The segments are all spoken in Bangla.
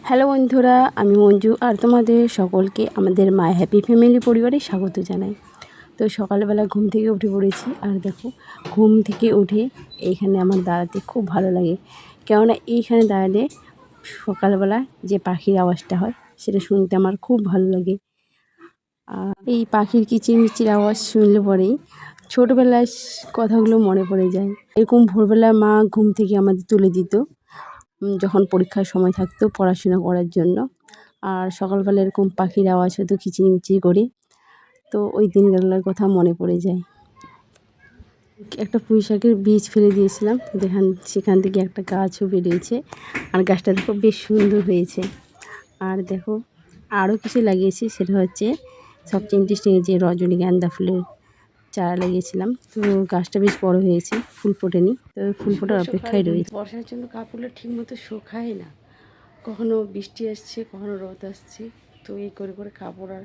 হ্যালো বন্ধুরা, আমি মঞ্জু আর তোমাদের সকলকে আমাদের মাই হ্যাপি ফ্যামিলি পরিবারে স্বাগত জানাই। তো সকালবেলা ঘুম থেকে উঠে পড়েছি আর দেখো ঘুম থেকে উঠে এইখানে আমার দাঁড়াতে খুব ভালো লাগে, কেননা এইখানে দাঁড়ালে সকালবেলা যে পাখির আওয়াজটা হয় সেটা শুনতে আমার খুব ভালো লাগে। আর এই পাখির কিচিরমিচির আওয়াজ শুনলে পরেই ছোটোবেলার কথাগুলো মনে পড়ে যায়। এরকম ভোরবেলা মা ঘুম থেকে আমাদের তুলে দিত যখন পরীক্ষার সময় থাকতো পড়াশোনা করার জন্য। আর সকালবেলা এরকম পাখির আওয়াজ হতো কিচিরমিচির করে, তো ওই দিনগুলোর কথা মনে পড়ে যায়। একটা পুঁই শাকের বীজ ফেলে দিয়েছিলাম, সেখান থেকে একটা গাছও বেরিয়েছে আর গাছটা দেখো বেশ সুন্দর হয়েছে। আর দেখো আরও কিছু লাগিয়েছি, সেটা হচ্ছে সবচেয়ে ইন্টারেস্টিং যে রজনীগন্ধা ফুলের চারা লাগিয়েছিলাম। তো গাছটা বেশ বড় হয়েছে, ফুল ফোটেনি, তো ফুল ফোটার অপেক্ষায় রয়েছে। বর্ষার জন্য কাপড়গুলো ঠিকমতো শুকায় না, কখনো বৃষ্টি আসছে কখনো রোদ আসছে, তো এই করে করে কাপড় আর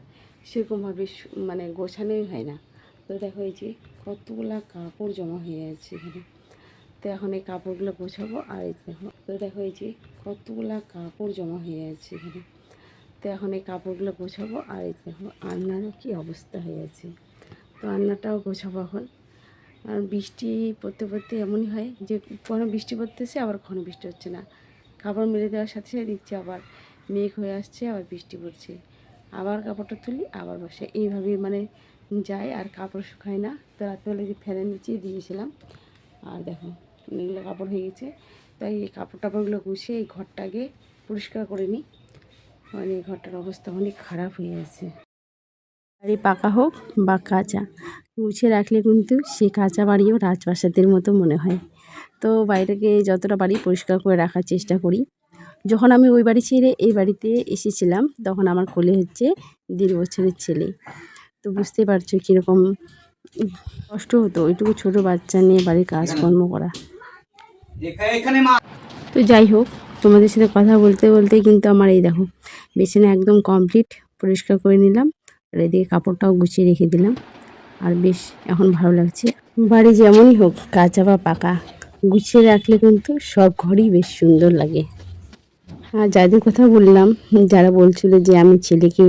সেরকমভাবে মানে গোছানোই হয় না। তো দেখো এই যে কতগুলা কাপড় জমা হয়ে যাচ্ছে এখানে, তো এখন এই কাপড়গুলো গোছাবো। আর এই দেখো এই যে কতগুলা কাপড় জমা হয়ে যাচ্ছে এখানে, তো এখন এই কাপড়গুলো গোছাবো। আর এই দেখো আলনারও কী অবস্থা হয়ে আছে, তো আলনাটাও গোছাবো এখন। আর বৃষ্টি পড়তে পড়তে এমনই হয় যে কোনো বৃষ্টি পড়তেছে আবার কোনো বৃষ্টি হচ্ছে না, কাপড় মেলে দেওয়ার সাথে সাথে দিচ্ছে আবার মেঘ হয়ে আসছে, আবার বৃষ্টি পড়ছে, আবার কাপড়টা তুলি আবার বসে, এইভাবেই মানে যায় আর কাপড় শুকায় না। তো রাত্রেবেলা যে ফ্যানের নিচে দিয়েছিলাম আর দেখো এগুলো কাপড় হয়ে গেছে, তাই এই কাপড় টাপড়গুলো গুছিয়ে এই ঘরটাকে পরিষ্কার করে নিই, মানে ঘরটার অবস্থা অনেক খারাপ হয়ে আছে। বাড়ি পাকা হোক বা কাঁচা, গুছিয়ে রাখলে কিন্তু সে কাঁচা বাড়িও রাজপ্রাসাদের মতো মনে হয়। তো বাড়িটাকে যতটা পারি পরিষ্কার করে রাখার চেষ্টা করি। যখন আমি ওই বাড়ি ছেড়ে এই বাড়িতে এসেছিলাম তখন আমার কোলে হচ্ছে 1.5 বছরের ছেলে, তো বুঝতে পারছো কীরকম কষ্ট হতো ওইটুকু ছোটো বাচ্চা নিয়ে বাড়ির কাজকর্ম করা। তো যাই হোক, তোমাদের সাথে কথা বলতে বলতে কিন্তু আমার এই দেখো বিছানা একদম কমপ্লিট, পরিষ্কার করে নিলাম আর এদিকে কাপড়টাও গুছিয়ে রেখে দিলাম। আর বেশ এখন ভালো লাগছে। বাড়ি যেমনই হোক কাঁচা বা পাকা, গুছিয়ে রাখলে কিন্তু সব ঘরই বেশ সুন্দর লাগে। আর যাদের কথা বললাম, যারা বলছিল যে আমি ছেলেকে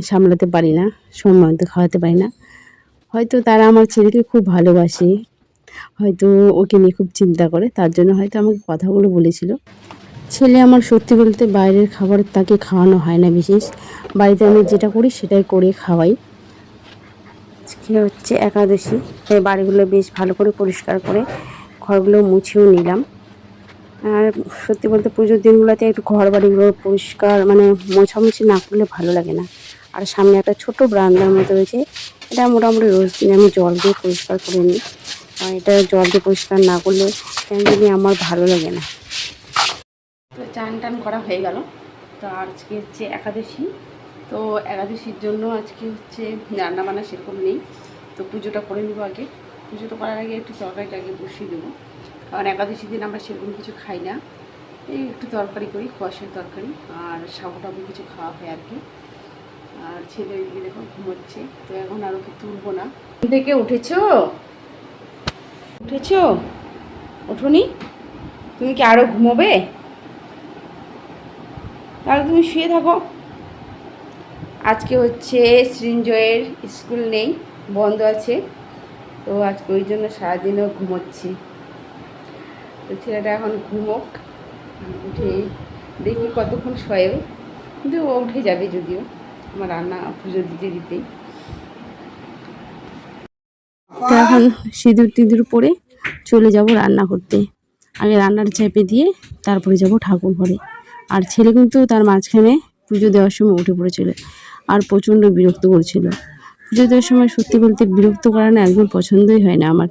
সামলাতে পারি না, সময় মতো খাওয়াতে পারি না, হয়তো তারা আমার ছেলেকে খুব ভালোবাসে, হয়তো ওকে নিয়ে খুব চিন্তা করে, তার জন্য হয়তো আমাকে কথাগুলো বলেছিল। ছেলে আমার সত্যি বলতে বাইরের খাবার তাকে খাওয়ানো হয় না বিশেষ, বাড়িতে আমি যেটা করি সেটাই করে খাওয়াই। আজকে হচ্ছে একাদশী, তাই বাড়িগুলো বেশ ভালো করে পরিষ্কার করে ঘরগুলো মুছেও নিলাম। আর সত্যি বলতে পুজোর দিনগুলোতে একটু ঘর বাড়িগুলো পরিষ্কার মানে মোছামুছি না করলে ভালো লাগে না। আর সামনে একটা ছোট বারান্দার মতো রয়েছে, এটা মোটামুটি রোজ দিন আমি জল দিয়ে পরিষ্কার করে নিই, আর এটা জল দিয়ে পরিষ্কার না করলে কেন জানি আমার ভালো লাগে না। তো চান টান করা হয়ে গেল, তো আজকে হচ্ছে একাদশী, তো একাদশীর জন্য আজকে হচ্ছে রান্নাবান্না সেরকম নেই, তো পুজোটা করে নেবো আগে। পুজোটা করার আগে একটু তরকারিটা আগে বসিয়ে দেবো, কারণ একাদশীর দিন আমরা সেরকম কিছু খাই না, এই একটু তরকারি করি, কোয়াশের তরকারি আর সাবু টাবু কিছু খাওয়া হয় আর কি। আর ছেলে ওইদিকে দেখো ঘুমোচ্ছে, তো এখন আর ওকে তুলবো না। থেকে উঠেছো উঠেছো ওঠোনি, তুমি কি আরও ঘুমোবে? তাহলে তুমি শুয়ে থাকো। আজকে হচ্ছে সৃঞ্জয়ের স্কুল নেই, বন্ধ আছে, তো আজকে ওই জন্য সারাদিনও ঘুমোচ্ছি। তো ছেলেটা এখন ঘুমোক, উঠে দেখি কতক্ষণ শোয়ে, কিন্তু ও উঠে যাবে যদিও আমার রান্না পুজো দিতে দিতেই। তো এখন সিঁদুর টিঁদুর পরে চলে যাব রান্না করতে, আগে রান্নার চেপে দিয়ে তারপরে যাব ঠাকুর ঘরে। আর ছেলে কিন্তু তার মাঝখানে পুজো দেওয়ার সময় উঠে পড়েছিল আর প্রচণ্ড বিরক্ত করছিল। পুজো দেওয়ার সময় সত্যি বলতে বিরক্ত করা না একদম পছন্দই হয় না আমার,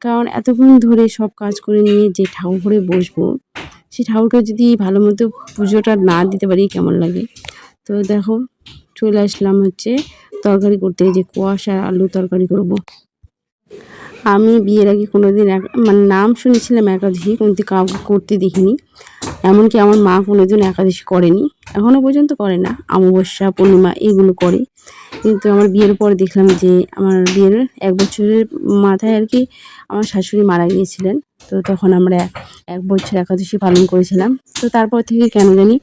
কারণ এতক্ষণ ধরে সব কাজ করে নিয়ে যে ঠাকুর ঘরে বসবো, সেই ঠাকুরকে যদি ভালো মতো পুজোটা না দিতে পারি কেমন লাগে। তো দেখো চলে আসলাম হচ্ছে তরকারি করতে, যে কোয়াশ আর আলু তরকারি করব। আমি বিয়ের আগে কোনোদিন মানে নাম শুনেছিলাম একাদশী, কিন্তু কাউকে করতে দেখিনি, এমনকি আমার মা কোনোদিন একাদশী করেনি, এখনও পর্যন্ত করে না, অমাবস্যা পূর্ণিমা এগুলো করে। কিন্তু আমার বিয়ের পর দেখলাম যে আমার বিয়ের 1 বছরের মাথায় আর কি আমার শাশুড়ি মারা গিয়েছিলেন, তো তখন আমরা 1 বছর একাদশী পালন করেছিলাম। তো তারপর থেকে কেন জানি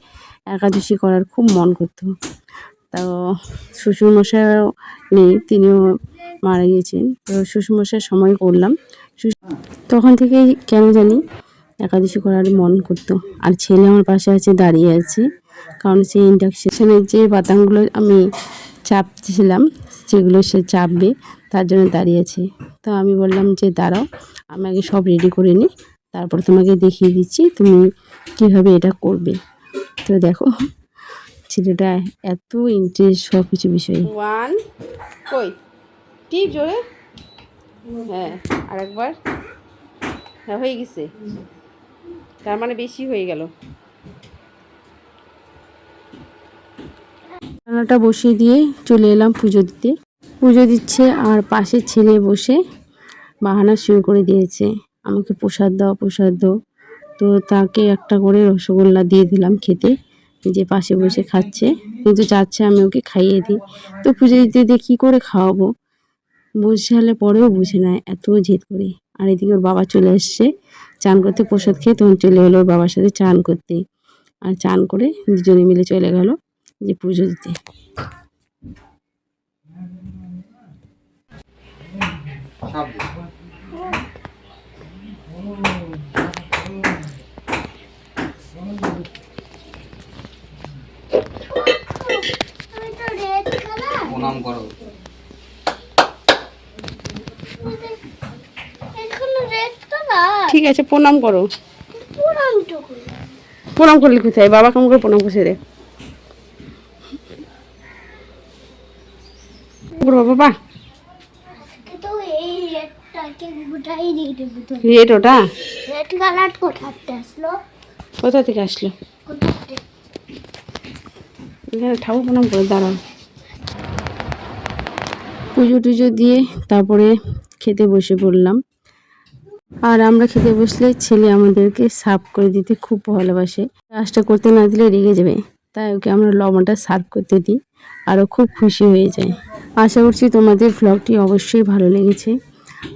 একাদশী করার খুব মন করতো। তো শ্বশুরমশাইও নেই, তিনিও মারা গিয়েছেন। তো শ্বশুরমশাইয়ের সময় করলাম। তখন থেকেই কেন জানি একাদশী করার মন করতো। আর ছেলে আমার পাশে আছে, দাঁড়িয়ে আছে, কারণ সেই ইন্ডাকশনের যে বাদামগুলো আমি চাপছিলাম সেগুলো সে চাপবে, তার জন্য দাঁড়িয়ে আছে। তো আমি বললাম যে দাঁড়াও, আমি আগে সব রেডি করে নিই, তারপর তোমাকে দেখিয়ে দিচ্ছি তুমি কীভাবে এটা করবে। তো দেখো ছেলেটা এত ইন্টারেস্ট সব কিছু বিষয়ে। ওয়ান কই টিপ জোরে, হ্যাঁ আরেকবার, হ্যাঁ হয়ে গেছে, তার মানে বেশি হয়ে গেল। রান্নাটা বসিয়ে দিয়ে চলে এলাম পুজো দিতে। পুজো দিচ্ছে আর পাশের ছেলে বসে বাহানা শুরু করে দিয়েছে, আমাকে প্রসাদ দাও প্রসাদ দাও। তো তাকে একটা করে রসগোল্লা দিয়ে দিলাম খেতে, যে পাশে বসে খাচ্ছে, কিন্তু চাচ্ছে আমি ওকে খাইয়ে দিই। তো পুজো দিতে দিয়ে কী করে খাওয়াবো, বোঝালে পরেও বুঝে নেয়, এত জেদ করে। আর এদিকে ওর বাবা চলে এসছে চান করতে, প্রসাদ খেয়ে তখন চলে এলো ওর বাবার সাথে চান করতে। আর চান করে দুজনে মিলে চলে গেল যে পুজো দিতে। প্রণাম করো। ঠিক আছে প্রণাম করো। প্রণাম করলে কোথায়, বাবা কেমন করে প্রণাম করছে রে বাবা। রেড ওটা কোথা থেকে আসলো, এখানে ঠাকুর প্রণাম করে দাঁড়াও। পুজো টুজো দিয়ে তারপরে খেতে বসে পড়লাম। আর আমরা খেতে বসলে ছেলে আমাদেরকে সার্ভ করে দিতে খুব ভালোবাসে, কাজটা করতে না দিলে রেগে যাবে, তাই ওকে আমরা লবণটা সার্ভ করতে দিই, আরও খুব খুশি হয়ে যায়। আশা করছি তোমাদের ভ্লগটি অবশ্যই ভালো লেগেছে।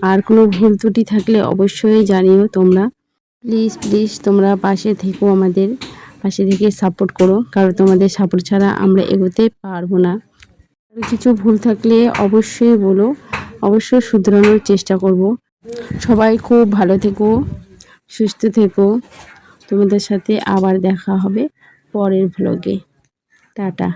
আর কোনো ভুল ত্রুটি থাকলে অবশ্যই জানিও তোমরা। প্লিজ প্লিজ তোমরা পাশে থেকো, আমাদের পাশে থেকে সাপোর্ট করো, কারণ তোমাদের সাপোর্ট ছাড়া আমরা এগোতে পারবো না। কিছু ভুল থাকলে অবশ্যই বলো, অবশ্যই শুধরানোর চেষ্টা করব। সবাই খুব ভালো থেকো, সুস্থ থেকো। তোমাদের সাথে আবার দেখা হবে পরের ভ্লগে। টাটা।